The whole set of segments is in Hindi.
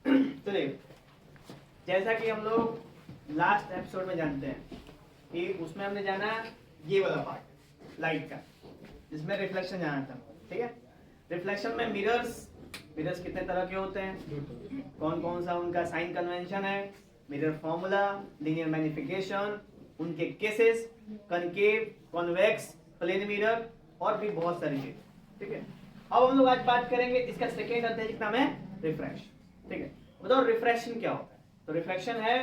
तो देखो, जैसा कि हम लोग लास्ट एपिसोड में जानते हैं कि उसमें हमने जाना ये वाला पार्ट लाइट का, जिसमें रिफ्लेक्शन जाना था। ठीक है, रिफ्लेक्शन में मिरर्स कितने तरह के होते हैं, कौन कौन सा उनका साइन कन्वेंशन है, मिरर फॉर्मूला, लीनियर मैग्निफिकेशन, उनके cases, concave, convex, plane mirror और भी बहुत सारी चीजें। ठीक है, अब हम लोग आज बात करेंगे इसका सेकेंड अध्याय जिसका नाम है रिफ्रैक्शन। ठीक है, बताओ रिफ्रैक्शन क्या होता है। तो रिफ्रैक्शन है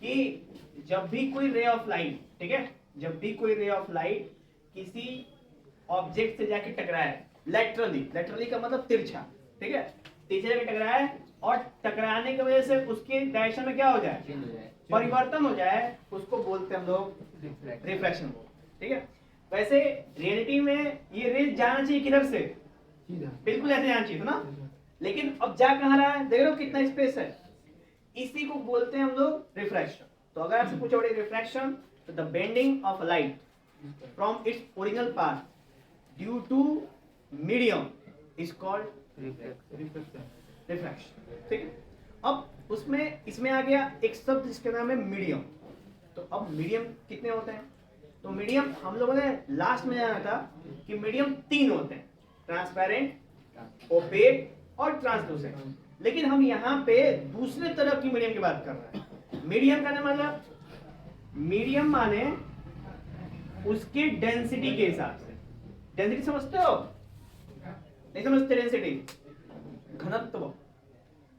कि जब भी कोई रे ऑफ लाइट, ठीक है, जब भी कोई रे ऑफ लाइट किसी ऑब्जेक्ट से जाके टकराए, लेटरली का मतलब तिरछा, ठीक है, तिरछे जाके टकराए और टकराने की वजह से उसके डायरेक्शन में क्या हो जाए, परिवर्तन हो जाए, उसको बोलते हैं हम लोग रिफ्रैक्शन। ठीक है, वैसे रियलिटी में ये रेज जाना चाहिए किधर से, बिल्कुल ऐसे जाना चाहिए था ना, लेकिन अब जा कहाँ रहा है, देख रहे हो कितना स्पेस है, इसी को बोलते हैं हम लोग रिफ्रैक्शन। तो अगर आपसे पूछा रिफ्रैक्शन, तो the bending of light from its original path due to medium is called refraction. ठीक है, अब उसमें इसमें आ गया एक शब्द जिसका नाम है मीडियम। तो अब मीडियम कितने होते हैं, तो मीडियम हम लोगों ने लास्ट में जाना था कि मीडियम 3 होते हैं, ट्रांसपेरेंट, ओपेक और ट्रांसलूसेंट। लेकिन हम यहाँ पे दूसरे तरह की मीडियम की बात कर रहे हैं। मीडियम का मतलब, मीडियम माने उसके डेंसिटी के हिसाब से। डेंसिटी समझते हो, नहीं समझते डेंसिटी, घनत्व।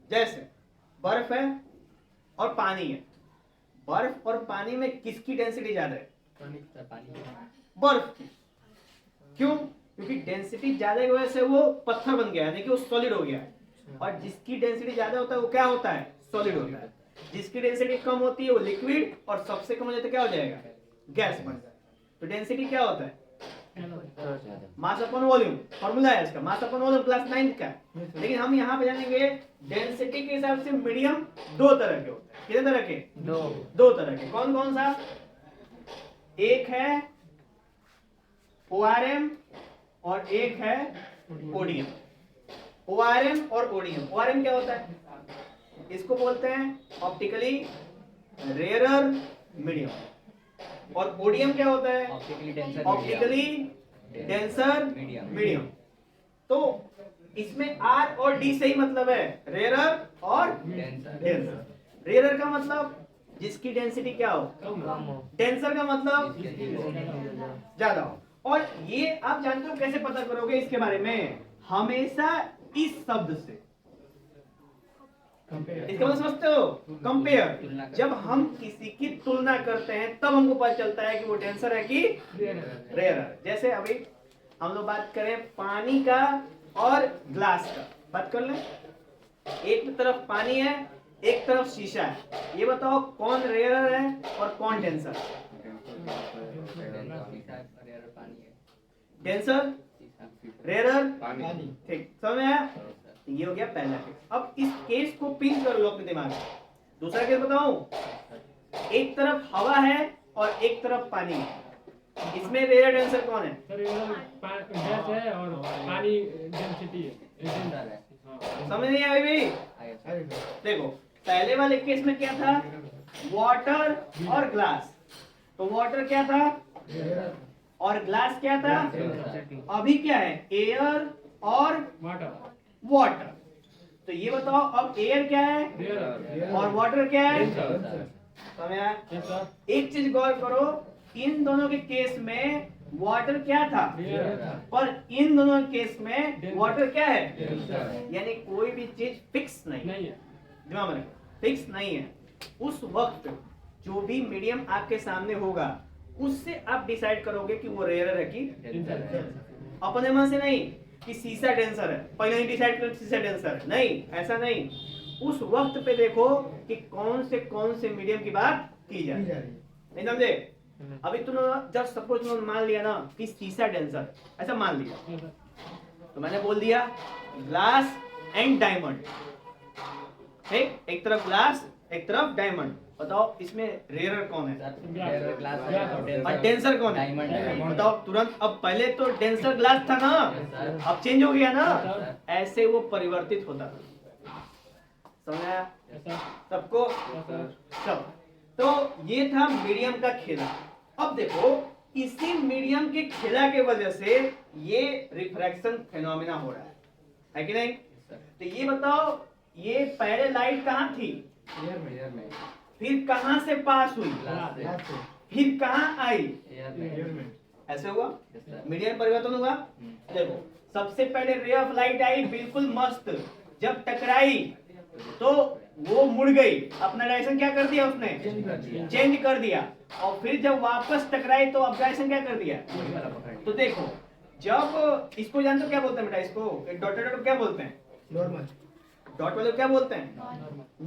जैसे बर्फ है और पानी है, बर्फ और पानी में किसकी डेंसिटी ज्यादा है, बर्फ की। क्यों, क्योंकि डेंसिटी ज्यादा की वजह से वो पत्थर बन गया है, देखिए वो सॉलिड हो गया है। और जिसकी डेंसिटी ज्यादा होता है वो क्या होता है, सॉलिड होता है। जिसकी डेंसिटी कम होती है वो लिक्विड, और सबसे कम हो जाता है क्या हो जाएगा, गैस बन जाएगा। तो डेंसिटी क्या होता है, मास अपॉन वॉल्यूम, फॉर्मूला है इसका, मास अपॉन वॉल्यूम क्लास 9 का। लेकिन हम यहाँ पे जानेंगे डेंसिटी के हिसाब से मीडियम 2 तरह के होते हैं। कितने तरह के, दो तरह के। कौन कौन सा, एक है ORM और एक है ओडियम। ORM और ओडियम, ORM क्या होता है, इसको बोलते हैं ऑप्टिकली रेयरर मीडियम, और ओडियम क्या होता है, ऑप्टिकली डेंसर मीडियम। तो इसमें R और D से ही मतलब है, रेयरर और डेंसर। रेयरर का मतलब जिसकी डेंसिटी क्या हो, डेंसर का मतलब ज्यादा हो। और ये आप जानते हो कैसे पता करोगे इसके बारे में, हमेशा इस शब्द से, इसका मतलब समझते हो, कंपेयर। जब हम किसी की तुलना करते हैं तब हमको पता चलता है कि वो डेंसर है कि रेयर। जैसे अभी हम लोग बात करें पानी का और ग्लास का, बात कर लें। एक तरफ पानी है, एक तरफ शीशा है, ये बताओ कौन रेयर है और कौन डेंसर। डेंसर, रेयर, ठीक, समझ में आया। ये हो गया पहला केस। अब इस केस को पिन कर लो अपने दिमाग में। दूसरा केस बताऊं, एक तरफ हवा है और एक तरफ पानी है, इसमें रेयर डेंसर कौन है, गैस है और पानी डेंसिटी है। समझ नहीं आई भाई। देखो पहले वाले केस में क्या था, वाटर और ग्लास। तो वाटर क्या था और ग्लास क्या था, अभी क्या है, एयर और वाटर। तो ये बताओ अब एयर क्या है और वाटर क्या है, समझ। एक चीज गौर करो, इन दोनों के केस में वाटर क्या था, और इन दोनों केस में वाटर क्या है, यानी कोई भी चीज फिक्स नहीं है, दिमाग में फिक्स नहीं है। उस वक्त जो भी मीडियम आपके सामने होगा उससे आप डिसाइड करोगे कि वो रेयर है कि अपने मन से नहीं कि शीशा डेंसर है, पहले ही डिसाइड कर शीशा डेंसर है, नहीं, ऐसा नहीं। उस वक्त पे देखो कि कौन से मीडियम की बात की जाए, नहीं समझे। अभी तुमने जब सपोज तुमने मान लिया ना कि शीशा डेंसर, ऐसा मान लिया, तो मैंने बोल दिया ग्लास एंड डायमंड, ठीक, एक तरफ ग्लास एक तरफ डायमंड। बताओ इसमें रेयर कौन है और डेंसर कौन है, बताओ तुरंत। अब पहले तो डेंसर ग्लास था ना, अब चेंज हो गया ना, ऐसे वो परिवर्तित होता। समझ आया Yes, sir. सबको? Yes, sir. सब। तो ये था मीडियम का खेला। अब देखो इसी मीडियम के खेला के वजह से ये रिफ्रैक्शन फिनोमेना हो रहा है कि नहीं? तो ये बताओ, ये पहले लाइट कहाँ थी, एयर में फिर कहाँ से पास हुई, ग्लास से फिर कहाँ आई, एयर में ऐसे हुआ, Yes, sir. मीडियम परिवर्तन हुआ। देखो सबसे पहले रे ऑफ लाइट आई बिल्कुल मस्त, जब टकराई तो वो मुड़ गई, अपना डायरेक्शन क्या कर दिया उसने, चेंज कर दिया। चेंज कर दिया, और फिर जब वापस टकराई तो अब डायरेक्शन क्या कर दिया। तो देखो जब इसको जानते हो क्या बोलते हैं बेटा, इसको डॉट डॉट क्या बोलते हैं, Normal. डॉट वाले को क्या बोलते हैं,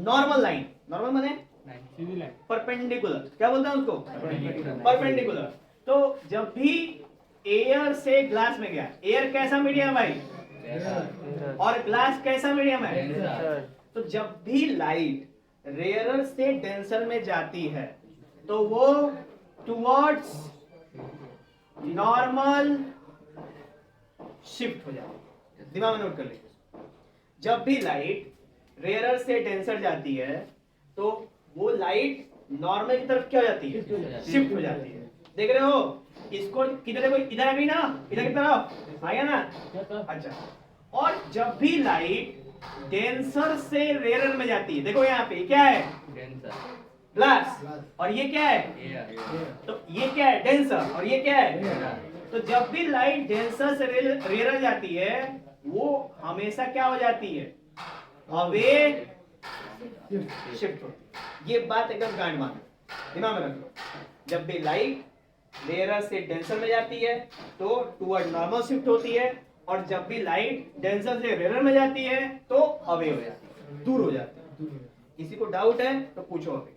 नॉर्मल लाइन। नॉर्मल माने सीधी लाइन. परपेंडिकुलर, क्या बोलते हैं उसको, Perpendicular. परपेंडिकुलर। तो जब भी एयर से ग्लास में गया, एयर कैसा मीडियम भाई, और ग्लास कैसा मीडियम है, Denser. तो जब भी लाइट रेयरर से डेंसर में जाती है तो वो टुवर्ड्स नॉर्मल शिफ्ट हो जाती है। दिमाग में नोट कर लीजिए, जब भी लाइट रेयरर से डेंसर जाती है तो वो लाइट नॉर्मल की तरफ क्या हो जाती है, शिफ्ट हो जाती है। देख रहे हो इसको, किधर देखो, इधर आ गई ना, इधर की तरफ आया ना। Yes, sir. अच्छा, और जब भी लाइट डेंसर से रेयरर में जाती है, देखो यहाँ पे क्या है, Denser. ग्लास, और ये क्या है, Air. तो ये क्या है, डेंसर, और ये क्या है। Air. तो जब भी लाइट डेंसर से रेयरर जाती है वो हमेशा क्या हो जाती है, अवे शिफ्ट होती है। ये बात एकदम गांड मानो, दिमाग में रख लो। जब भी लाइट रेयरर से डेंसर में जाती है तो टुवर्ड नॉर्मल शिफ्ट होती है, और जब भी लाइट डेंसर से रेयरर में जाती है तो अवे हो जाती है, दूर हो जाती है। किसी को डाउट है तो पूछो, अभी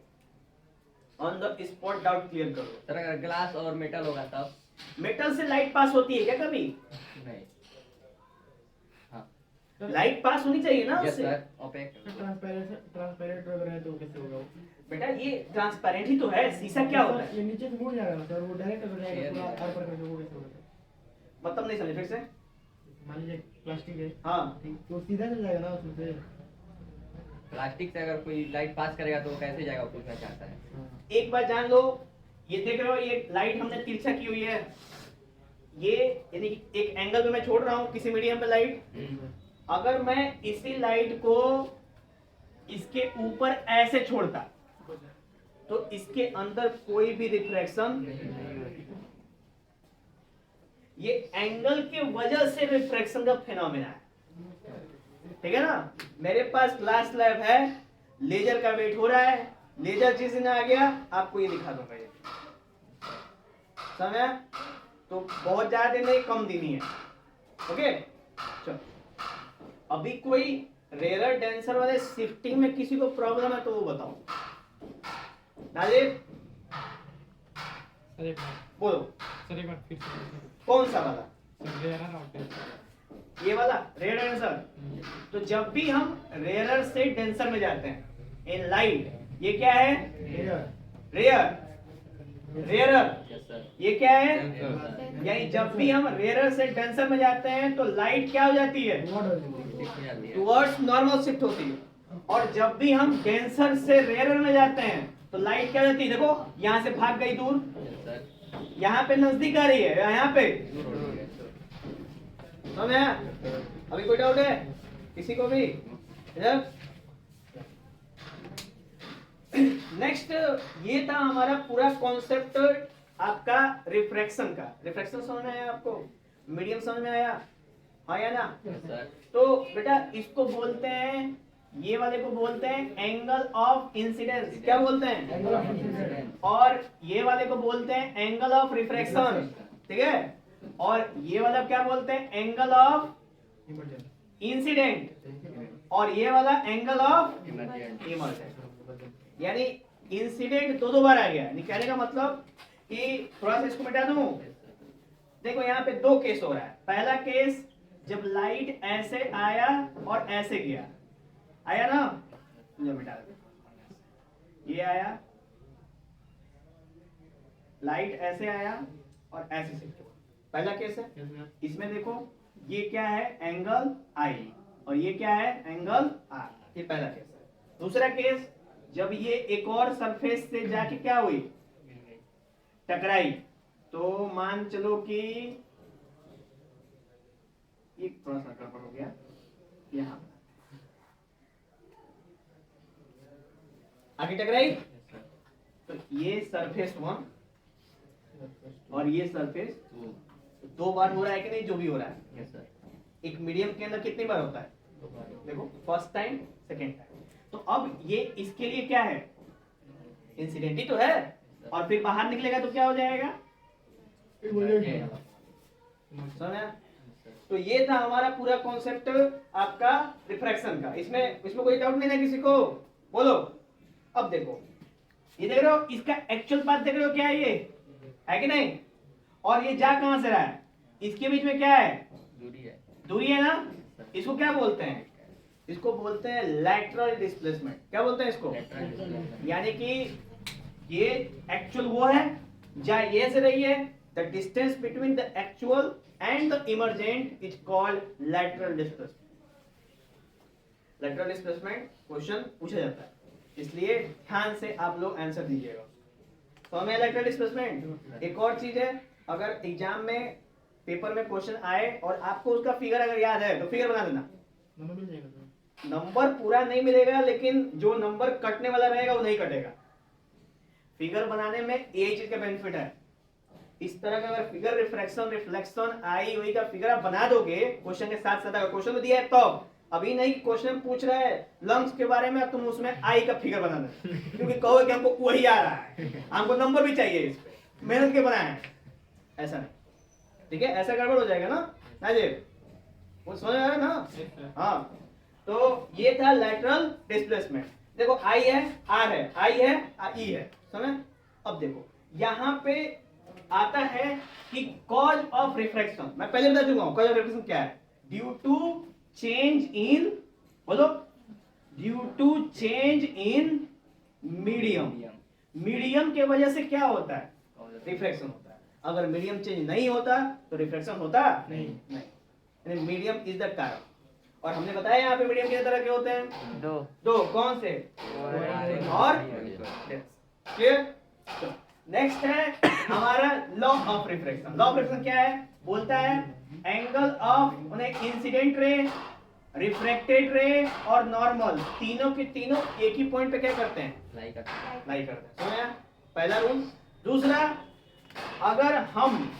on the spot doubt clear करो। सर अगर ग्लास और मेटल होगा तब मेटल से लाइट पास होती है क्या कभी, नहीं। हाँ लाइट पास होनी चाहिए ना यस उससे। सर ओपेक ट्रांसपेरेंट वगैरह है तो कैसे होगा वो? बेटा ये ट्रांसपेरेंट ही तो है, शीशा क्या होता है, ये नीचे से मुड़ जाएगा ना सर, वो डायरेक्ट हो जाएगा Air पूरा में। आर पर करके, वो कैसे होगा? मतलब नहीं समझे फिर से। मान लीजिए प्लास्टिक है, हाँ ठीक, तो सीधा चल जाएगा ना उसमें से। प्लास्टिक से अगर कोई लाइट पास करेगा तो वो कैसे जाएगा, वो पूछना चाहता है। हाँ। एक बार जान लो, ये देख रहे हो ये लाइट हमने तिरछा की हुई है, ये यानी कि एक एंगल पे मैं छोड़ रहा हूँ किसी मीडियम पे लाइट। अगर मैं इसी लाइट को इसके ऊपर ऐसे छोड़ता तो इसके अंदर कोई भी रिफ्रैक्शन, ये एंगल के वजह से रिफ्रैक्शन का फिनोमेना है, ठीक है ना। मेरे पास ग्लास स्लैब है, लेजर का वेट हो रहा है, लेजर जिस दिन आ गया आपको ये दिखा दूंगा, ये समझ, तो बहुत ज्यादा दिन नहीं, कम दिन ही है। ओके चलो, अभी कोई रेयर डेंसर वाले शिफ्टिंग में किसी को प्रॉब्लम है तो वो बताओ। नाजिब सर एक बार, बोलो, सर एक बार फिर से बोलिए। कौन सा वाला, सर ले आना ना होते ये वाला रेयर डेंसर। तो जब भी हम रेयरर से डेंसर में जाते हैं इन लाइट, ये क्या है, रेयर, रेयरर, यस सर ये क्या है, Denser. यानी जब भी हम रेयरर से डेंसर में जाते हैं तो लाइट क्या हो जाती है, टुवर्ड्स नॉर्मल शिफ्ट होती है, और जब भी हम डेंसर से रेयरर में जाते हैं तो लाइट क्या हो जाती है, देखो यहाँ से भाग गई दूर, यस सर यहाँ पे नजदीक आ रही है, यहाँ पे। दूर हो रही है। समझ में आया? अभी कोई डाउट है किसी को भी इधर? नेक्स्ट, ये था हमारा पूरा कॉन्सेप्ट आपका रिफ्रैक्शन का। रिफ्रैक्शन समझ में आया आपको, मीडियम समझ में आया, हाँ या ना। यस सर तो बेटा इसको बोलते हैं, ये वाले को बोलते हैं एंगल ऑफ इंसिडेंस, क्या बोलते हैं, और ये वाले को बोलते हैं एंगल ऑफ रिफ्रैक्शन, ठीक है। और ये वाला क्या बोलते हैं, एंगल ऑफ इंसिडेंट, और ये वाला एंगल ऑफ इमरजेंट इमर्जेंट। यानी इंसिडेंट दो बार आ गया, यानी कहने का मतलब कि थोड़ा सा इसको मिटा दूं। देखो यहाँ पे दो केस हो रहा है। पहला केस जब लाइट ऐसे आया और ऐसे गया, आया ना, मुझे मिटा दो, ये आया, लाइट ऐसे आया और ऐसे शिफ्ट हुआ, पहला केस है। इसमें देखो ये क्या है, एंगल आई, और ये क्या है, एंगल आर, ये पहला केस है। दूसरा केस, जब ये एक और सरफेस से जाके क्या हुई, टकराई, तो मान चलो कि ये थोड़ा सा गड़बड़ हो गया यहाँ, आगे टकराई, तो ये सरफेस 1 और ये सरफेस 2 बार हो रहा है कि नहीं, जो भी हो रहा है। Yes sir. एक मीडियम के अंदर कितनी बार होता है, देखो फर्स्ट टाइम, सेकेंड टाइम। तो अब ये इसके लिए क्या है, इंसिडेंट ही तो है, और फिर बाहर निकलेगा तो क्या हो जाएगा, समझा? तो ये था हमारा पूरा कॉन्सेप्ट आपका रिफ्रैक्शन का। इसमें कोई डाउट नहीं है किसी को, बोलो। अब देखो, ये देख रहे हो, इसका एक्चुअल पाथ देख रहे हो, क्या है ये, है कि नहीं, और ये जा कहां से रहा है, इसके बीच में क्या है, दूरी है ना, इसको क्या बोलते हैं, इसको बोलते हैं लैटरल डिस्प्लेसमेंट। क्या बोलते हैं इसको, यानी कि ये एक्चुअल वो है, जा ये से रही है, the distance between the actual and the emergent is called lateral displacement. Lateral displacement question पूछा जाता है, इसलिए ध्यान से आप लोग आंसर दीजिएगा। तो हमें लैटरल डिस्प्लेसमेंट। एक और चीज है, अगर एग्जाम में पेपर में क्वेश्चन आए और आपको उसका फिगर अगर याद है तो फिगर बना देना। नंबर मिल जाएगा सर? नंबर पूरा नहीं मिलेगा, लेकिन जो नंबर कटने वाला रहेगा वो नहीं कटेगा। फिगर बनाने में ये चीज का बेनिफिट है, इस तरह का अगर फिगर रिफ्रैक्शन, रिफ्लेक्शन, आई वही का फिगर आप बना दोगे क्वेश्चन के साथ साथ, अगर क्वेश्चन में दिया है तो अभी नहीं, क्वेश्चन पूछ रहा है लंग्स के बारे में, तुम उसमें आई का फिगर बना दो, क्योंकि कहोगे कि हमको वही आ रहा है, हमको नंबर भी चाहिए, इस पे मेहनत के बनाए हैं, ऐसा नहीं, ठीक है, ऐसा गड़बड़ हो जाएगा ना नाजिब, वो समझ आ रहा है ना। हाँ, तो ये था लैटरल डिस्प्लेसमेंट। देखो आई है, आर है, आई है, ई है, समझ। अब देखो यहाँ पे आता है कि कॉज ऑफ रिफ्रैक्शन, मैं पहले बता चुका हूं कॉज ऑफ रिफ्रैक्शन क्या है, ड्यू टू चेंज इन, बोलो, due to change in medium. Medium के वजह से क्या होता है, रिफ्रैक्शन होता है। अगर मीडियम चेंज नहीं होता तो रिफ्रैक्शन होता नहीं, मीडियम इज द कारण। और हमने बताया यहाँ पे मीडियम कितने तरह के होते हैं, दो, कौन से, और क्लियर। नेक्स्ट है हमारा law of refraction. Law of refraction क्या है, बोलता है angle of incident ray, refracted रे और नॉर्मल, तीनों के तीनों एक ही पॉइंट पे क्या करते हैं, लाई करते हैं। समझा पहला रूल। दूसरा, अगर हम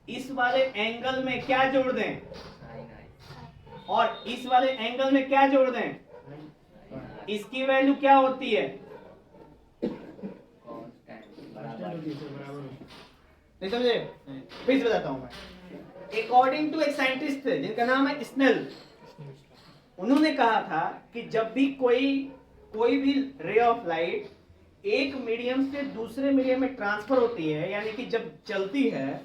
इस वाले एंगल में क्या जोड़ दें और इस वाले एंगल में क्या जोड़ दें, इसकी वैल्यू क्या होती है, नहीं समझे, फिर से बताता हूं मैं। अकॉर्डिंग टू एक साइंटिस्ट थे जिनका नाम है स्नेल, उन्होंने कहा था कि जब भी कोई भी रे ऑफ लाइट एक मीडियम से दूसरे मीडियम में ट्रांसफर होती है, यानी कि जब चलती है,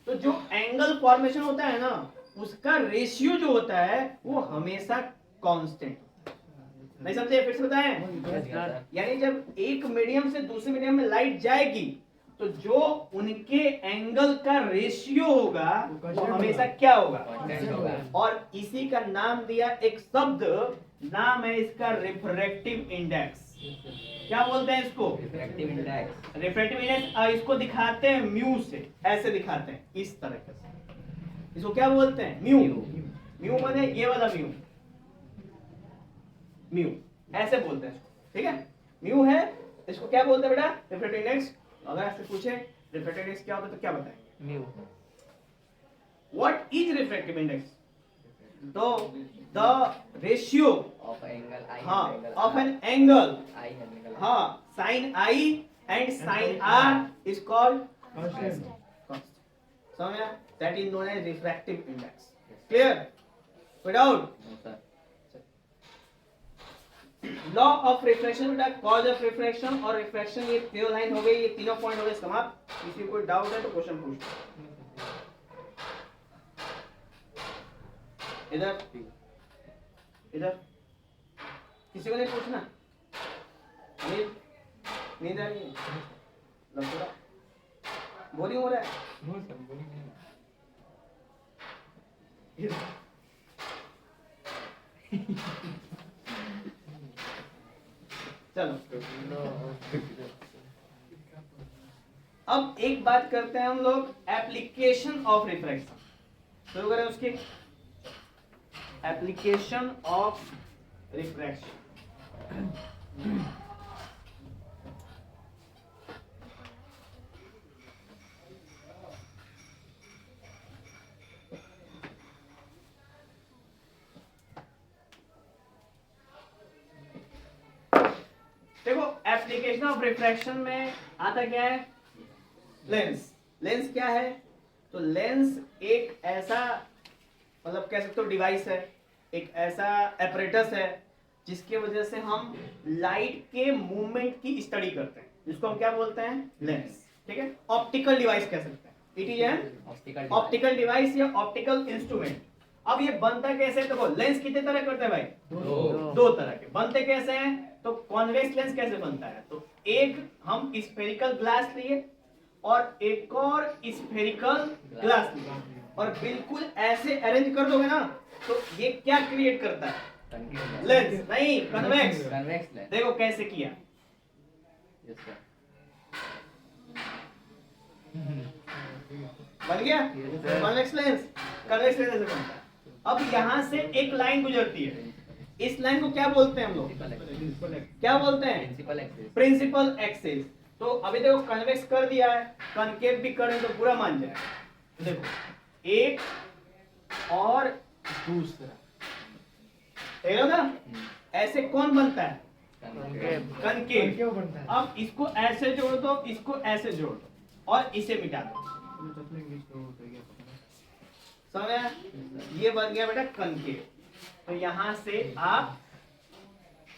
तो जो एंगल फॉर्मेशन होता है ना, उसका रेशियो जो होता है वो हमेशा कांस्टेंट। नहीं समझे, फिर से बताएं। यानी जब एक मीडियम से दूसरे मीडियम में लाइट जाएगी तो जो उनके एंगल का रेशियो होगा वो हमेशा क्या होगा, और इसी का नाम दिया एक शब्द, नाम है इसका रिफ्रैक्टिव इंडेक्स। क्या बोलते हैं इसको, रिफ्रैक्टिव इंडेक्स। रिफ्रैक्टिव इंडेक्स इसको दिखाते हैं म्यू से, ऐसे दिखाते हैं इस तरह से, इसको क्या बोलते हैं, म्यू। म्यू माने ये वाला म्यू, म्यू ऐसे बोलते हैं इसको, ठीक है, म्यू है, इसको क्या बोलते हैं बेटा, रिफ्रैक्टिव इंडेक्स। अगर आपसे पूछे रिफ्रैक्टिव इंडेक्स क्या होता है तो क्या बताएंगे, mu. What is refractive index, तो द रेशियो ऑफ एंगल, हाँ, ऑफ एन एंगल, हाँ, sine i and sine r is called constant. समझा, that is known as refractive index. Clear, कोई डाउट। लॉ ऑफ रिफ्रैक्शन बेटा, कॉज ऑफ रिफ्रैक्शन और रिफ्रैक्शन, ये तीनों लाइन हो गई, ये तीनों पॉइंट हो गए समाप्त। किसी को कोई डाउट है तो क्वेश्चन पूछ, इधर इधर, किसी को नहीं पूछना, नींद आ रही है, लफड़ा बोरिंग हो रहा है, चलो अब एक बात करते हैं हम लोग एप्लीकेशन ऑफ रिफ्रैक्शन। शुरू करें उसकी एप्लीकेशन ऑफ रिफ्रैक्शन। देखो एप्लीकेशन ऑफ रिफ्रैक्शन में आता क्या है, लेंस। लेंस क्या है, तो लेंस एक ऐसा मतलब कह सकते हो डिवाइस है, एक ऐसा एपरेटस है जिसके वजह से हम लाइट के मूवमेंट की स्टडी करते हैं, जिसको हम क्या बोलते हैं, लेंस। ठीक है, ऑप्टिकल डिवाइस कह सकते हैं, it is an optical device या ऑप्टिकल इंस्ट्रूमेंट। अब ये बनता कैसे है, देखो लेंस कितने तरह करते हैं भाई, दो तरह के। बनते कैसे हैं, तो कॉन्वेक्स लेंस कैसे बनता है, तो एक हम स्फेरिकल ग्लास लिए और एक और स्फेरिकल ग्लास लिए और बिल्कुल ऐसे अरेंज कर दोगे ना, तो ये क्या क्रिएट करता है, लेंस नहीं कन्वेक्स। Convex lens. देखो कैसे किया, यस सर। बन गया कन्वेक्स लेंस। कन्वेक्स लेंस ऐसे बनता है। अब यहां से एक लाइन गुजरती है, इस लाइन को क्या बोलते हैं हम लोग, क्या बोलते हैं, प्रिंसिपल एक्सिस। Principal axis. तो अभी देखो कन्वेक्स कर दिया है, कनकेव भी करें तो पूरा मान जाए। तो देखो एक और दूसरा, देख लो ना, ऐसे कौन बनता है, कनकेव। क्यों बनता है? अब इसको ऐसे जोड़ दो, इसको ऐसे जोड़ दो और इसे मिटा दो, समझ आया? ये बन गया बेटा कनकेव। तो यहां से आप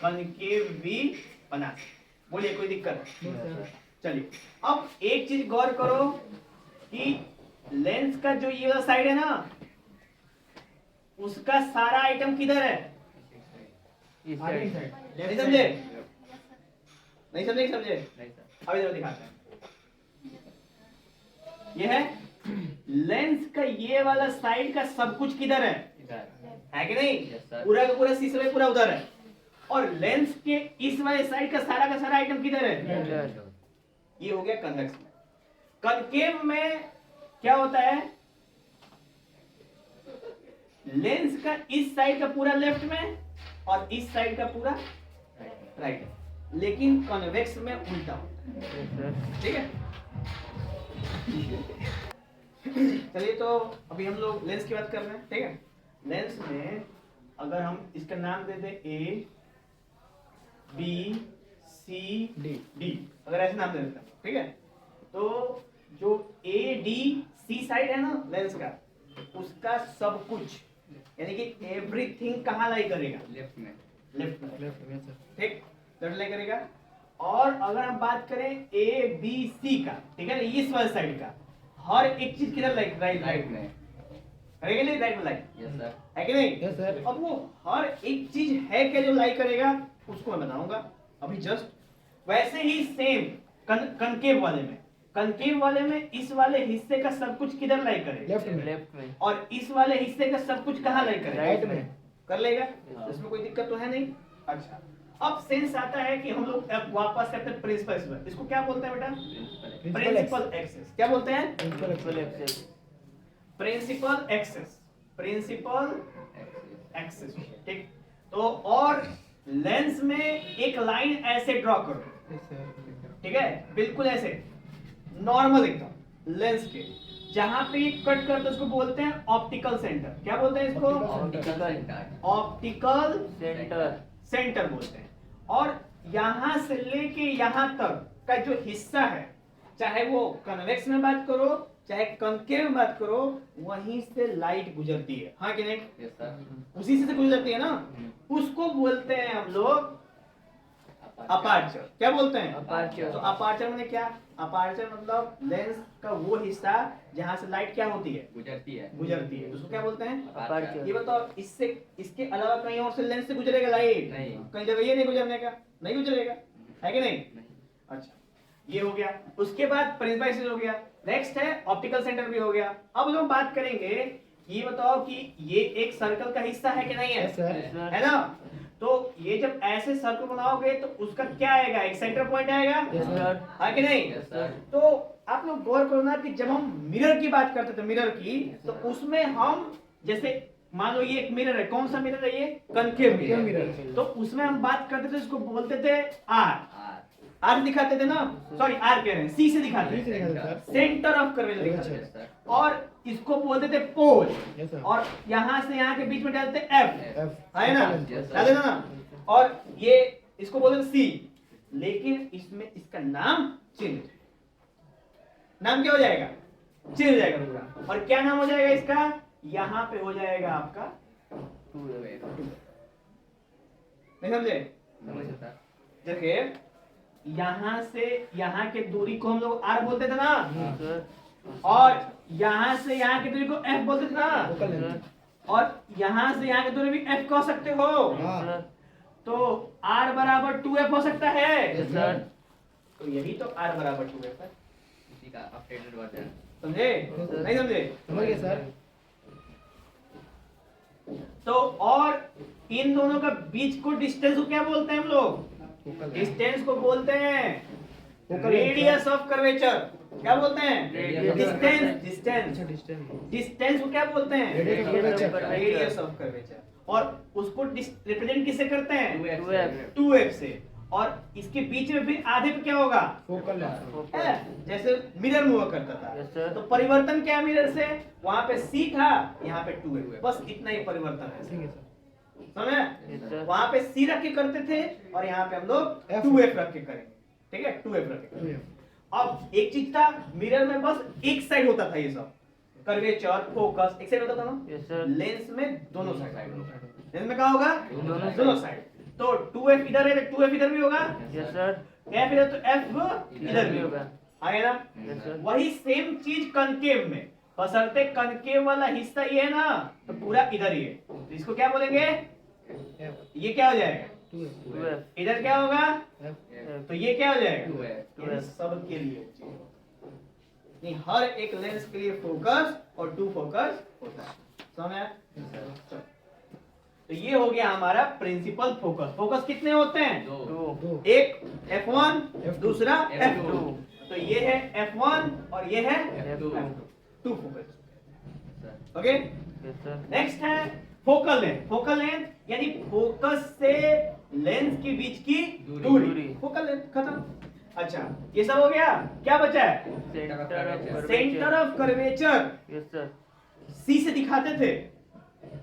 कनकेव भी बना सकते। बोलिए कोई दिक्कत है? चलिए अब एक चीज गौर करो कि लेंस का जो ये वाला साइड है ना, उसका सारा आइटम किधर है, आगे साइड नहीं समझे, नहीं समझे, समझे? नहीं सर। अभी देखो दिखाते हैं। ये है लेंस का ये वाला साइड का सब कुछ किधर है, इधर। है कि नहीं? Yes, sir. पूरा का पूरा शीशे में पूरा उधर है। और लेंस के इस वाले साइड का सारा आइटम किधर है, ये हो गया कन्वेक्स में। कनकेव में क्या होता है, लेंस का इस साइड का पूरा लेफ्ट में और इस साइड का पूरा राइट में, लेकिन कन्वेक्स में उल्टा होता है। ठीक है, चलिए तो अभी हम लोग लेंस की बात कर रहे हैं। ठीक है, लेंस में अगर हम इसका नाम दे दें ए बी सी डी, अगर ऐसे नाम दे देते हैं, ठीक है, तो जो ए डी सी साइड है ना लेंस का, उसका सब कुछ यानी कि एवरीथिंग कहाँ लाई करेगा, लेफ्ट में। लेफ्ट में। लेफ्ट में सर। ठीक, लेफ्ट लाई करेगा। और अगर हम बात करें ए बी सी का, ठीक है ना, इस वाले साइड का हर एक चीज किधर लाई, राइट में करेगा, नहीं राइट में लाई, यस सर। है कि नहीं? Yes sir. अब वो हर एक चीज है क्या जो लाई करेगा, उसको मैं बताऊंगा अभी जस्ट। वैसे ही सेम कनकेव वाले में, कनकेव वाले में इस वाले हिस्से का सब कुछ किधर लाई करेगा, लेफ्ट में और इस वाले हिस्से का सब कुछ कहाँ लाई करेगा, राइट में। कर लेगा। इसमें कोई दिक्कत तो है नहीं। अच्छा, अब सेंस आता है कि हम लोग अब वापस करते हैं प्रिंसिपल। इसको क्या बोलते हैं बेटा, प्रिंसिपल एक्सेस। क्या बोलते हैं, principal axis. Principal axis, principal axis. ठीक, तो और लेंस में एक लाइन ऐसे ड्रॉ करो, ठीक है, बिल्कुल ऐसे नॉर्मल एकदम लेंस के, जहां पे ये कट करते उसको बोलते हैं ऑप्टिकल सेंटर। क्या बोलते हैं इसको, ऑप्टिकल सेंटर बोलते हैं। और यहां से लेके यहां तक का जो हिस्सा है, चाहे वो कन्वेक्स में बात करो चाहे कनकेव में बात करो, वहीं से लाइट गुजरती है, हाँ कि नहीं? Yes sir. उसी से गुजरती है ना, उसको बोलते हैं हम लोग अपर्चर। क्या बोलते हैं, अपर्चर। तो अपर्चर में क्या, अपर्चर मतलब लेंस का वो हिस्सा जहां से लाइट क्या होती है, गुजरती है। गुजरती है, उसको क्या बोलते हैं अपर्चर। ये बताओ, इससे इसके अलावा कहीं और से लेंस से गुजरेगा लाइट, नहीं। कहीं जगह ये नहीं गुजरने का, नहीं गुजरेगा, है कि नहीं? नहीं। अच्छा, ये हो गया। उसके बाद प्रिंसिपल एक्सिस हो गया, नेक्स्ट है ऑप्टिकल सेंटर भी हो गया। अब हम बात करेंगे, ये बताओ कि ये एक सर्कल का हिस्सा है कि नहीं है, Yes, sir. है ना? तो ये जब ऐसे सर्कल बनाओगे तो उसका क्या आएगा, एक सेंटर पॉइंट आएगा, Yes, sir. है कि नहीं? Yes, sir. तो आप लोग गौर करो ना कि जब हम मिरर की बात करते थे, मिरर की, तो उसमें हम जैसे मान लो ये एक मिरर है, कौन सा मिरर है ये, कनकेव मिरर, तो उसमें हम बात करते थे, उसको बोलते थे आर, आर दिखाते थे ना, सॉरी आर कह रहे हैं, सी से दिखाते थे, सेंटर ऑफ कर्वेचर दिखाते Yes, थे, sir. और इसको बोलते थे पोल, Yes, sir. और यहाँ से यहाँ के बीच में डालते एफ, F. है ना, Yes, sir. डाल देना ना, और ये इसको बोलते थे सी, लेकिन इसमें इसका नाम चेंज, नाम क्या हो जाएगा, चेंज हो जाएगा पूरा, और क्या नाम हो जाएगा इसका, यहाँ पे हो जाएगा आपका, नहीं समझे, देखिए यहाँ से यहाँ के दूरी को हम लोग आर बोलते थे ना, Yes, sir. और यहाँ से यहाँ की दूरी को एफ बोलते थे ना, Focal Yes, length. sir. और यहाँ से यहाँ की दूरी भी एफ कह सकते हो, Yes, sir. तो आर बराबर 2f हो सकता है, Yes, sir. तो यही तो आर बराबर 2f है, इसी का अपडेटेड वर्जन। समझे, नहीं समझे? समझ गए सर? तो और इन दोनों का बीच को डिस्टेंस को क्या बोलते हैं हम लोग, Focal length. डिस्टेंस को बोलते हैं Focal length. Radius of curvature, क्या बोलते हैं, Radius. डिस्टेंस, डिस्टेंस, अच्छा distance. डिस्टेंस को क्या बोलते हैं, Radius of curvature. Radius of curvature, और उसको रिप्रेजेंट किससे करते हैं, 2F. 2f से, और इसके बीच में भी आधे पे क्या होगा, Focal length. है, जैसे मिरर मूव करता Yes, था, sir. तो परिवर्तन क्या है मिरर से, वहां पे c था, यहाँ पे 2f, बस इतना ही परिवर्तन है, ठीक है सर. समझे, Yes, sir. वहां पे c रख के करते थे, और यहाँ पे हम लोग F. 2f रख के करेंगे, ठीक है, 2f रख के करेंगे। 2F. अब एक चीज था, मिरर में बस एक साइड होता था, ये सब कर्वेचर फोकस एक साइड होता था ना, Yes, sir. लेंस में दोनों साइड, लेंस में क्या होगा, दोनों दोनों साइड, तो 2f इधर है तो 2f इधर भी होगा, Yes, sir. f इधर तो f इधर भी होगा, आएगा ना, Yes, sir. वही सेम चीज कनकेव में, बशर्ते कनकेव वाला हिस्सा ये है ना, तो पूरा इधर ही है, तो इसको क्या बोलेंगे, F. ये क्या हो जाएगा, 2F. 2F. इधर क्या होगा, F. तो ये क्या हो जाएगा, 2F. ये सब के लिए नहीं, हर एक लेंस के लिए फोकस और टू फोकस होता है, समझ में आया? चलो। तो ये हो गया हमारा प्रिंसिपल फोकस, फोकस कितने होते हैं, 2 2. एक f1 F2. दूसरा F2. f2, तो ये है f1 और ये है F2. To focus, okay. Yes, sir. Next है फोकल लेंथ, फोकल लेंथ यानी फोकस से लेंस के बीच की दूरी। दूरी, फोकल लेंथ खत्म। अच्छा ये सब हो गया, क्या बचा है, Center of curvature. Centre of curvature, Yes, sir. सी से दिखाते थे,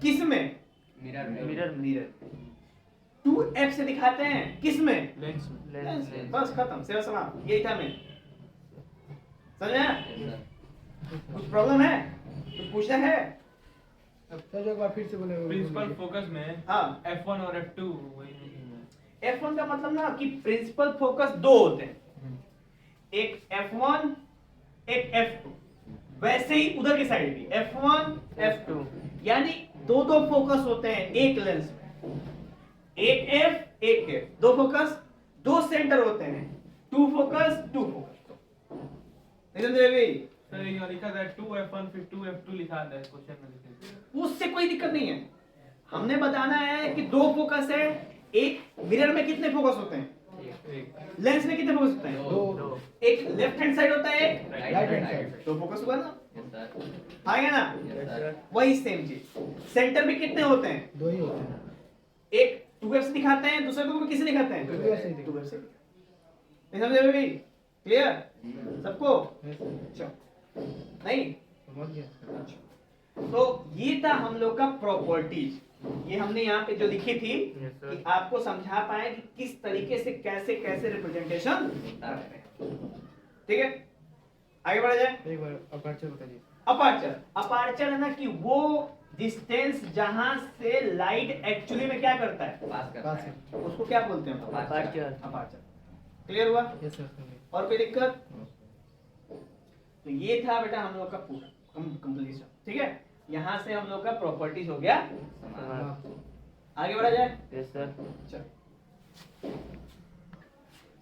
किस में, मिरर में Mirror. मिरर, 2f से दिखाते हैं, किस में, Lens. लेंस में, बस खत्म, सेवा समाप्त, यही था मैं, समझ में आया? Yes, sir. कुछ प्रॉब्लम है, कुछ पूछना है, सर एक बार फिर से बोले. प्रिंसिपल फोकस में हाँ F1 और F2 वही नहीं है। F1 का मतलब ना कि प्रिंसिपल फोकस दो होते हैं, एक F1 एक F2, वैसे ही उधर की साइड भी F1 F2, यानी दो दो फोकस होते हैं एक लेंस में, एक F एक F, दो फोकस दो सेंटर होते हैं, टू फोकस टू फोकस, नहीं समझे भाई? सर यहाँ लिखा था 2F1 फिर 2F2 लिखा था क्वेश्चन में लिखे। उससे कोई दिक्कत नहीं है, हमने बताना है कि दो फोकस है, एक मिरर में कितने फोकस होते हैं, एक लेंस में कितने फोकस होते हैं, दो. एक लेफ्ट हैंड साइड होता है, एक Right hand side. दो फोकस हुआ ना, Yes, sir. आएगा ना, Yes, sir. वही सेम चीज, सेंटर में कितने होते हैं, दो ही होते हैं. एक 2f से दिखाते हैं, दूसरे को किससे दिखाते हैं, 2F से दिखाते 2f से, नहीं समझे भाई, क्लियर सबको, Yes, sir. अच्छा नहीं, समझ गया. तो ये था हम लोग का प्रॉपर्टीज, ये हमने यहाँ पे जो लिखी थी Yes, sir. कि आपको समझा पाए कि किस तरीके से कैसे कैसे रिप्रेजेंटेशन, ठीक है, आगे बढ़ा जाए। एक बार अपर्चर बताइए. अपर्चर, अपर्चर है ना कि वो डिस्टेंस जहां से लाइट एक्चुअली में क्या करता है, पास करता पास है। है. उसको क्या बोलते हैं, Aperture. अपर्चर, क्लियर हुआ, Yes, sir. समझ गए. और कोई दिक्कत, तो ये था बेटा हम लोग का पूरा कंप्लीशन, ठीक है, यहाँ से हम लोग का प्रॉपर्टीज हो गया, समाप्त। आगे बढ़ा जाए। Yes, sir.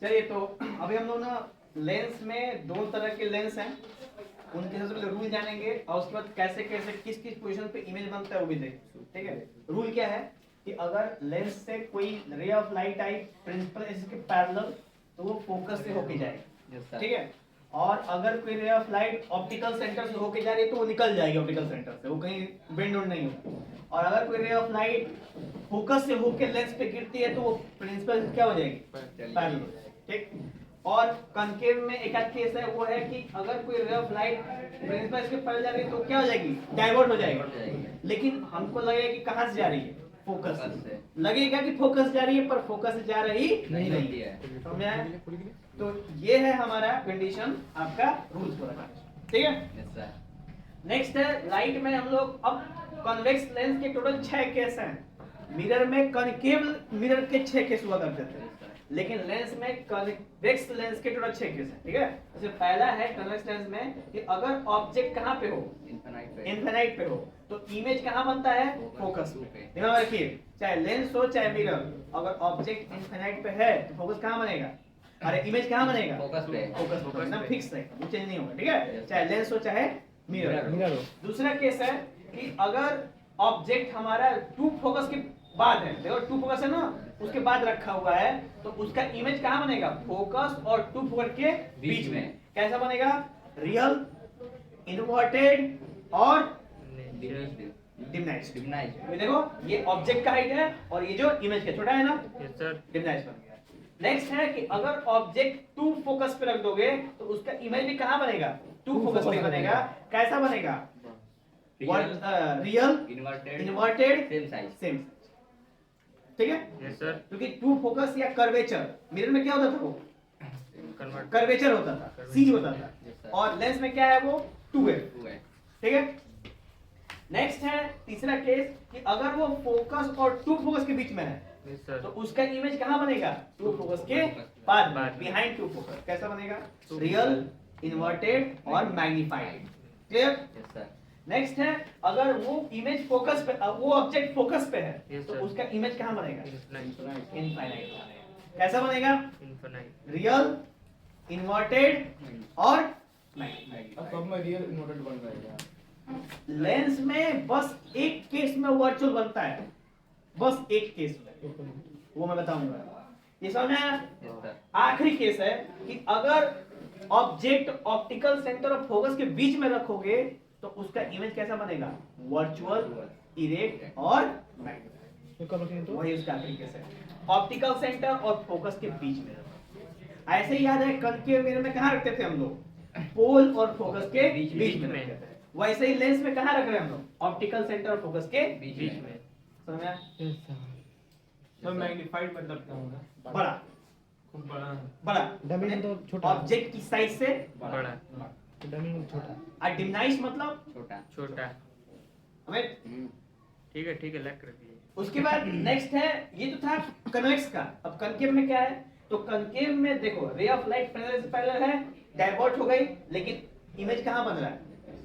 चलिए तो अभी हम लोग ना लेंस में दो तरह के लेंस हैं, उनके सबसे पहले रूल जानेंगे और उसके बाद कैसे कैसे किस किस पोजीशन पे इमेज बनता है वो भी देखेंगे, ठीक है। रूल क्या है कि अगर लेंस से कोई रे ऑफ लाइट आई प्रिंसिपल एक्सिस के पैरेलल तो वो फोकस से होके जाएगी, Yes, sir. ठीक है। और अगर कोई ray of light optical centre से होके जा रही है तो वो निकल जाएगी ऑप्टिकल सेंटर से, वो कहीं बेंड उंड नहीं होगी। और अगर कोई रे ऑफ लाइट फोकस से होके लेंस पे गिरती है तो वो प्रिंसिपल क्या हो जाएगी, पैरेलल हो जाएगी, ठीक। और कनकेव में एक आध केस है, वो है कि अगर कोई रे ऑफ लाइट प्रिंसिपल इसके पैरेलल जा रही है तो क्या हो जाएगी, डाइवर्ट हो जाएगी। लेकिन हमको लगेगा कि कहाँ से जा रही है, फोकस Focus से। से। लगेगा कि फोकस जा रही है पर फोकस से जा रही नहीं नहीं होती है। समझ आया? तो ये है हमारा कंडीशन आपका रूल्स को रखा, ठीक है। Yes, sir. नेक्स्ट है लाइट में हम लोग अब कॉन्वेक्स लेंस के टोटल 6 केस हैं। मिरर में कॉन्केव मिरर के 6 केस हुआ करते थे, Yes, sir. लेकिन लेंस में कॉन्वेक्स लेंस के टोटल 6 केस हैं, ठीक है। जैसे पहला है कॉन्वेक्स लेंस में कि अगर ऑब्जेक्ट कहाँ पे हो, Infinite पे। इनफिनाइट पे हो तो इमेज कहाँ बनता है, फोकस पे। दिमाग में रखिए, चाहे लेंस हो चाहे मिरर, अगर ऑब्जेक्ट इनफिनाइट पे है तो फोकस कहाँ बनेगा, अरे इमेज कहाँ बनेगा, Focus पे। फोकस पे एकदम फिक्स है, वो चेंज नहीं होगा, ठीक है। चाहे लेंस हो चाहे मिरर हो। मिरर हो। दूसरा केस है कि अगर ऑब्जेक्ट हमारा टू फोकस के बाद है, देखो टू फोकस है ना, उसके बाद रखा हुआ है तो उसका इमेज कहाँ बनेगा, फोकस और टू फोकस के बीच में। कैसा बनेगा, रियल, इन्वर्टेड और डिमनाइज्ड। Divinized। ये देखो ये ऑब्जेक्ट का हाइट है और ये जो इमेज का छोटा है ना, यस सर। डिमनाइज्ड बन गया। नेक्स्ट है कि अगर ऑब्जेक्ट टू फोकस पे रख दोगे तो उसका इमेज भी कहाँ बनेगा, टू फोकस पे बनेगा। कैसा बनेगा, real, Inverted। Inverted, Same size। Same, ठीक है। Yes sir. क्योंकि टू फोकस या कर्वेचर मिरर में क्या होता था, वो कन्वर्ट। कर्वेचर होता था, सी होता था, Yes, sir। और लेंस में क्या है, वो टू है, Two है। ठीक है। नेक्स्ट है तीसरा केस कि अगर वो फोकस और टू फोकस के बीच में है यस तो सर। उसका इमेज कहाँ बनेगा, टू फोकस के बाद बाद में। Behind to focus. कैसा बनेगा, रियल, इन्वर्टेड और magnified, clear. Yes, sir। Next है अगर वो इमेज फोकस पे, वो ऑब्जेक्ट फोकस पे है Yes, तो sir। उसका इमेज कहाँ बनेगा, इनफाइनाइट। इनफाइनाइट बनेगा। कैसा बनेगा, इनफाइनाइट। रियल, इन्वर्टेड और मैग्नीफाइड। अब कब में रियल इन्वर्टेड बन जाएगा? लेंस में बस एक केस में वर्चुअल बनता है, बस एक केस में, वो मैं बताऊंगा। ये समझ में आया? Yes, sir। आखिरी केस है कि अगर ऑब्जेक्ट ऑप्टिकल सेंटर और फोकस के बीच में रखोगे तो उसका इमेज कैसा बनेगा, वर्चुअल, इरेक्ट और मैग्नीफाइड। तो कब रखेंगे तो? वही उसका आखिरी केस है, ऑप्टिकल सेंटर और फोकस के बीच में रखो। ऐसे ही याद है कनकेव मिरर में कहाँ रखते थे हम लोग, पोल और फोकस के बीच में में। रखते थे। वैसे ही लेंस में कहाँ रख रहे हैं हम लोग, ऑप्टिकल सेंटर और फोकस के बीच बीच में। में। समझ में आया? Yes sir. तो मैग्नीफाइड मतलब क्या होगा, बड़ा, खूब बड़ा है। बड़ा डमी मतलब छोटा। ऑब्जेक्ट की साइज से बड़ा। तो डमी मतलब छोटा। और डिमनाइज मतलब छोटा। छोटा। हमें। ठीक है लग रखिए। उसके बाद नेक्स्ट है, ये तो था कन्वेक्स का। अब कनकेव में क्या है, तो कनकेव में देखो रे ऑफ लाइट पैरेलल से पैरेलल है, डाइवर्ट हो गई, लेकिन इमेज कहाँ बन रहा है,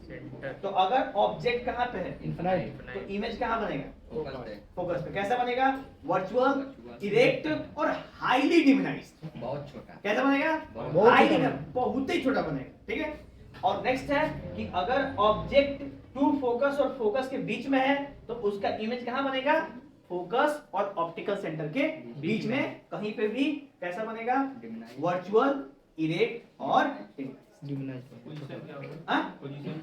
सेंटर। तो अगर ऑब्जेक्ट कहाँ पे है, Infinite। तो इमेज कहाँ बनेगा, Focus पे। फोकस पे। कैसा बनेगा, वर्चुअल, इरेक्ट और हाईली डिमनाइज्ड। बहुत छोटा। कैसा बनेगा, बहुत हाईली छोटा। बहुत ही छोटा बनेगा, ठीक है। और नेक्स्ट है कि अगर ऑब्जेक्ट टू फोकस और फोकस के बीच में है तो उसका इमेज कहाँ बनेगा, फोकस और ऑप्टिकल सेंटर के बीच में कहीं पे भी। कैसा बनेगा, Divinized। वर्चुअल, इरेक्ट और डिमनाइज। पोजीशन क्या होगा, हाँ? पोजीशन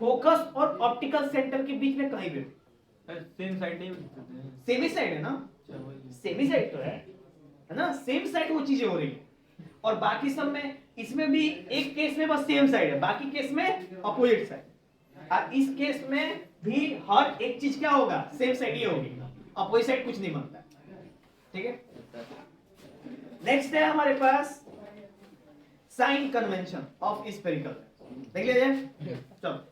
फोकस और ऑप्टिकल सेंटर के बीच में कहीं भी। सेम साइड नहीं बन सकते हैं। सेमी साइड है ना, अच्छा, वही। सेमी साइड तो है ना, सेम साइड वो चीजें हो रही है। और बाकी सब में, इसमें भी एक केस में बस सेम साइड है, बाकी केस में अपोजिट साइड। और इस केस में भी हर एक चीज क्या होगा, सेम साइड ही होगी, अपोजिट साइड कुछ नहीं बनता, ठीक है। नेक्स्ट है हमारे पास साइन कन्वेंशन ऑफ स्फेरिकल। देख लीजिए, चलो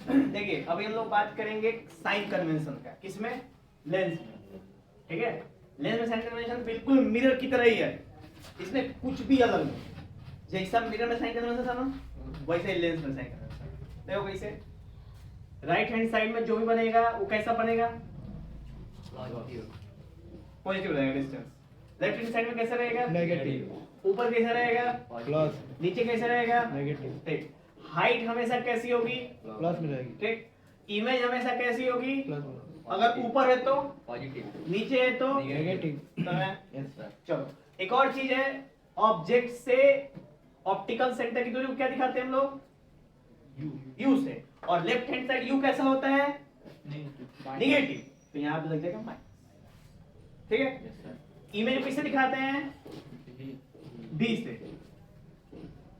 देखिए अभी हम लोग बात करेंगे साइन कन्वेंशन का, किसमें, लेंस में, ठीक है। लेंस में साइन कन्वेंशन बिल्कुल मिरर की तरह ही है, इसमें कुछ भी अलग नहीं। जैसा मिरर में साइन कन्वेंशन था ना, वैसे ही लेंस में साइन कन्वेंशन। देखो कैसे, राइट हैंड साइड में जो भी बनेगा वो कैसा बनेगा, पॉजिटिव रहेगा डिस्टेंस। लेफ्ट हैंड साइड में कैसा रहेगा, नेगेटिव। ऊपर कैसा रहेगा, प्लस। नीचे कैसा रहेगा, नेगेटिव। ठीक। हाइट हमेशा कैसी होगी, प्लस में रहेगी। ठीक। इमेज हमेशा कैसी होगी, प्लस में। अगर ऊपर है तो पॉजिटिव, नीचे है तो नेगेटिव। समय। यस सर चलो एक और चीज है, ऑब्जेक्ट से ऑप्टिकल सेंटर की दूरी को क्या दिखाते हैं हम लोग? यू से। और लेफ्ट हैंड साइड यू कैसा होता है? निगेटिव। तो यहाँ पे लग जाएगा माइनस। ठीक है, यस सर इमेज को किससे दिखाते हैं? बी से।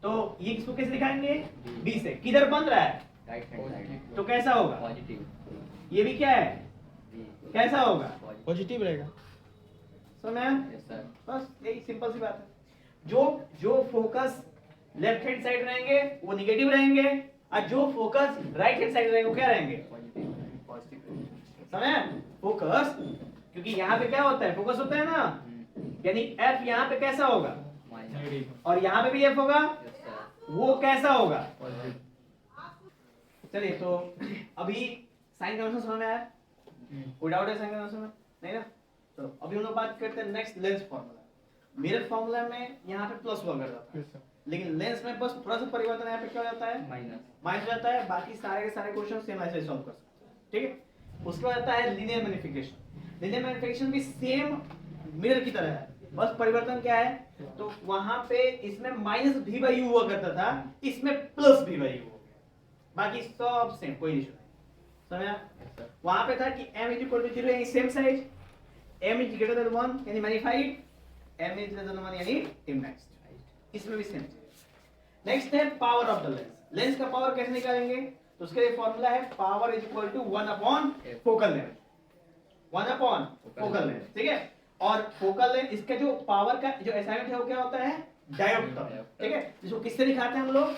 तो ये किसको कैसे दिखाएंगे? बी से। किधर बन रहा है? राइट हैंड साइड तो कैसा होगा? पॉजिटिव, ये भी क्या है? कैसा होगा? पॉजिटिव, पॉजिटिव रहेगा। समझ में आया? यस सर बस यही सिंपल सी बात है। जो फोकस लेफ्ट हैंड साइड रहेंगे वो निगेटिव रहेंगे, और जो फोकस राइट हैंड साइड रहेंगे वो क्या रहेंगे? पॉजिटिव, समझे? फोकस, क्योंकि यहाँ पे क्या होता है? फोकस होता है ना, यानी एफ यहाँ पे कैसा होगा? माइनस, और यहाँ पे भी एफ होगा, यस सर वो कैसा होगा? पॉजिटिव, चलिए तो अभी साइन कन्वेंशन समझ में आया? कोई डाउट है साइन कन्वेंशन में? नहीं ना? चलो अभी हम लोग बात करते हैं next lens formula. Mirror formula में यहाँ पे प्लस हुआ करता था, यस सर। लेकिन लेंस में बस थोड़ा सा परिवर्तन, यहाँ पे क्या हो जाता है? माइनस, माइनस हो जाता है। बाकी सारे के सारे क्वेश्चन सेम ऐसे सॉल्व कर सकते हैं। ठीक है, उसके बाद आता है लीनियर मैग्निफिकेशन। लीनियर मैग्निफिकेशन भी सेम मिरर की तरह है, बस परिवर्तन क्या है? तो वहां पे इसमें माइनस भी बाई यू हुआ करता था, इसमें प्लस भी बाई यू हो गया। बाकी सब सेम, कोई इशू नहीं। समझा? यस सर वहां पे था कि m इज इक्वल टू 0 यानी same size, m is greater than 1 यानी magnified, m is less than 1 यानी डिमिनिश्ड। इसमें भी सेम। नेक्स्ट है power of the lens. Lens का पावर कैसे निकालेंगे? तो उसके लिए फॉर्मूला है power is equal to 1 upon focal length. 1 upon focal length, ठीक है। और फोकल लेंथ, इसका जो पावर का जो असाइनमेंट है वो क्या होता है? डायोप्टर, ठीक है। जिसको किससे दिखाते हैं हम लोग?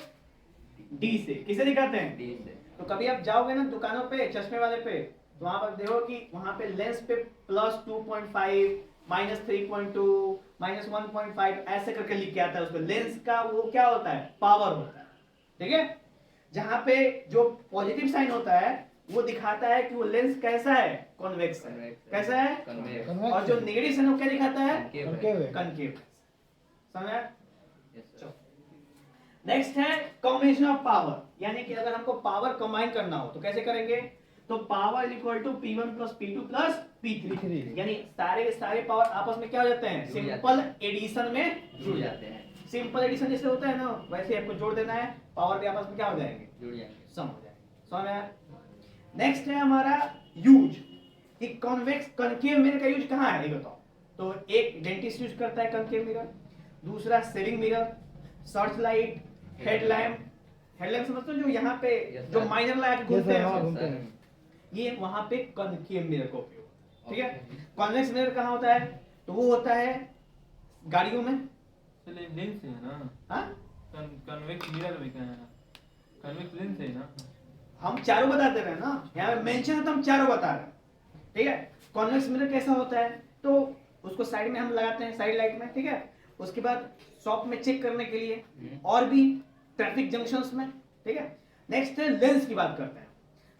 डी से। किससे दिखाते हैं? डी से, तो कभी आप जाओगे ना दुकानों पे, चश्मे वाले पे, तो वहां पर देखो कि वहां पे लेंस पे प्लस 2.5, माइनस 3.2, माइनस 1.5 ऐसे करके लिख के आता है। उसमें लेंस का वो क्या होता है? पावर होता है, ठीक है। जहां पे जो पॉजिटिव साइन होता है वो दिखाता है कि वो लेंस कैसा है? कॉन्वेक्स है। कैसा है? कन्वेक्स, और जो नेगेटिव साइन वो क्या दिखाता है? कनकेव है, कनकेव। समझा? यस सर नेक्स्ट है कॉम्बिनेशन ऑफ पावर, यानी कि अगर हमको पावर कंबाइन करना हो तो कैसे करेंगे? तो power equal to P1 plus P2 plus P3, यानी सारे के सारे पावर आपस में क्या हो जाते हैं? जुड़ जाते सिंपल एडिशन में जुड़ जाते हैं, सिंपल एडिशन जैसे होता है ना, वैसे आपको जोड़ देना है, पावर भी आपस में क्या हो जाएंगे? जुड़ जाएंगे, सम हो जाएंगे। समझ में आया? नेक्स्ट है हमारा यूज, कि कॉन्वेक्स कनकेव मिरर का यूज कहाँ है ये बताओ। तो एक डेंटिस्ट यूज करता है कनकेव मिरर, दूसरा saving mirror, search light, headlamp. Headlamp समझते हो जो यहाँ पे Yes, जो sir. माइनर लगा के घूमते Yes, sir, हैं, हाँ, यस घूमते सर हैं। ये वहां पे कनकेव मिरर का उपयोग, ठीक है। कॉन्वेक्स मिरर कहाँ होता है? तो वो होता है गाड़ियों में। चलिए लेंस है ना, हाँ, कन्वेक्स मिरर भी क्या है? कन्वेक्स लेंस है ना। हम चारों बताते रहे ना, यहाँ पे मेंशन है तो हम चारों बता रहे हैं, ठीक है। कॉन्वेक्स मिरर कैसा होता है? तो उसको साइड में हम लगाते हैं, साइड लाइट में, ठीक है। उसके बाद शॉप में चेक करने के लिए, और भी ट्रैफिक जंक्शंस में, ठीक है। नेक्स्ट है लेंस की बात करते हैं।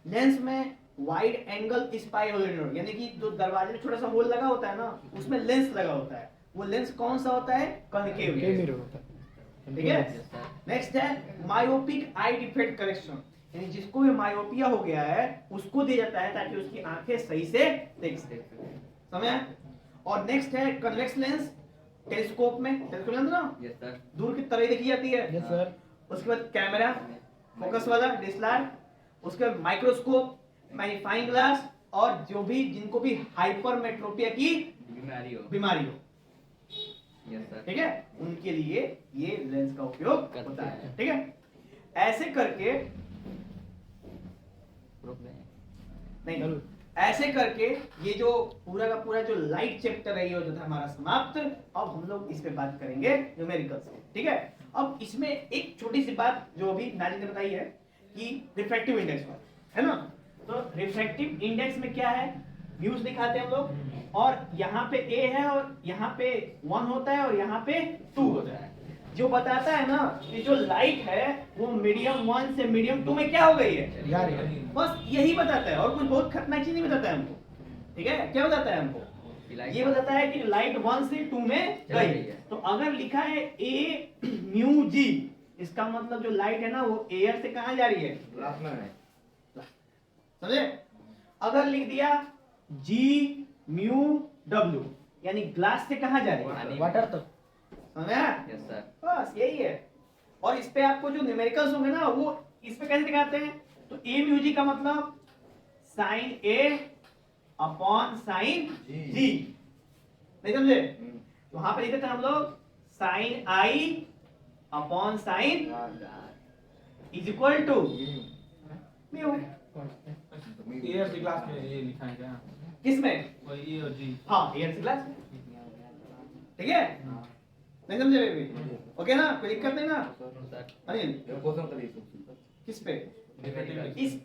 लेंस में वाइड एंगल स्पाइरोलेटर, यानी कि जो दरवाजे में छोटा सा होल लगा होता है ना, उसमें लेंस लगा होता है। वो लेंस कौन सा होता है? कनकेव के मिरर होता है। ठीक है। यस सर नेक्स्ट है मायोपिक आई डिफेक्ट करेक्शन, यानी जिसको भी मायोपिया हो गया है उसको दिया जाता है ताकि उसकी आंखें सही से देख सके। समझ आया? और नेक्स्ट है कन्वेक्स लेंस। टेलीस्कोप में, टेलीस्कोप जानते हो ना, यस सर दूर की तरह देखी जाती है। Yes sir. उसके बाद कैमरा, फोकस वाला डीएसएलआर, उसके बाद माइक्रोस्कोप, मैग्नीफाइंग ग्लास, और जो भी जिनको भी हाइपरमेट्रोपिया की बीमारी हो, यस सर ठीक है, उनके लिए ये लेंस का उपयोग करते होता है, हैं। ठीक है। ऐसे करके नहीं, चलो। ऐसे करके ये जो पूरा का पूरा जो लाइट चैप्टर है ये हो जाता है हमारा समाप्त। अब हम लोग इस पे बात करेंगे न्यूमेरिकल्स पे, ठीक है। अब इसमें एक छोटी सी बात जो अभी नाजिन ने बताई है कि रिफ्रैक्टिव इंडेक्स पर, है ना। तो रिफ्रैक्टिव इंडेक्स में क्या है? व्यूज दिखाते हैं हम लोग, और यहाँ पे A है और यहाँ पे 1 होता है और यहाँ पे 2 होता है, जो बताता है ना कि जो लाइट है वो मीडियम 1 से मीडियम 2 में क्या हो गई है, जा रही है। बस यही बताता है, और कुछ बहुत खतरनाक चीज नहीं बताता है हमको, ठीक है। क्या बताता है हमको? ये बताता है कि लाइट 1 से 2 में चली गई गई है। तो अगर लिखा है A म्यू G, इसका मतलब जो लाइट है ना वो एयर से कहाँ जा रही है, प्लाज्मा में समझे। अगर लिख दिया जी म्यू डब्ल्यू, यानी ग्लास से कहाँ जा रही है? पानी। वाटर तो समझ में आया? Yes sir. बस यही है। और इस पे आपको जो न्यूमेरिकल्स होंगे ना वो इस पे कैसे दिखाते हैं? तो ए म्यू जी का मतलब sine A upon sine G, नहीं समझे? तो वहां पे लिखते थे हम लोग sine I upon sine is equal to mu. ये अपनी क्लास में ये लिखा है क्या? किसमें? वही ए और जी। हाँ एयर क्लास में, ठीक है? नहीं समझे बेबी? ओके ना, कोई दिक्कत नहीं ना? सर अनिल क्वेश्चन कर दीजिए। किस पे? Definitive इस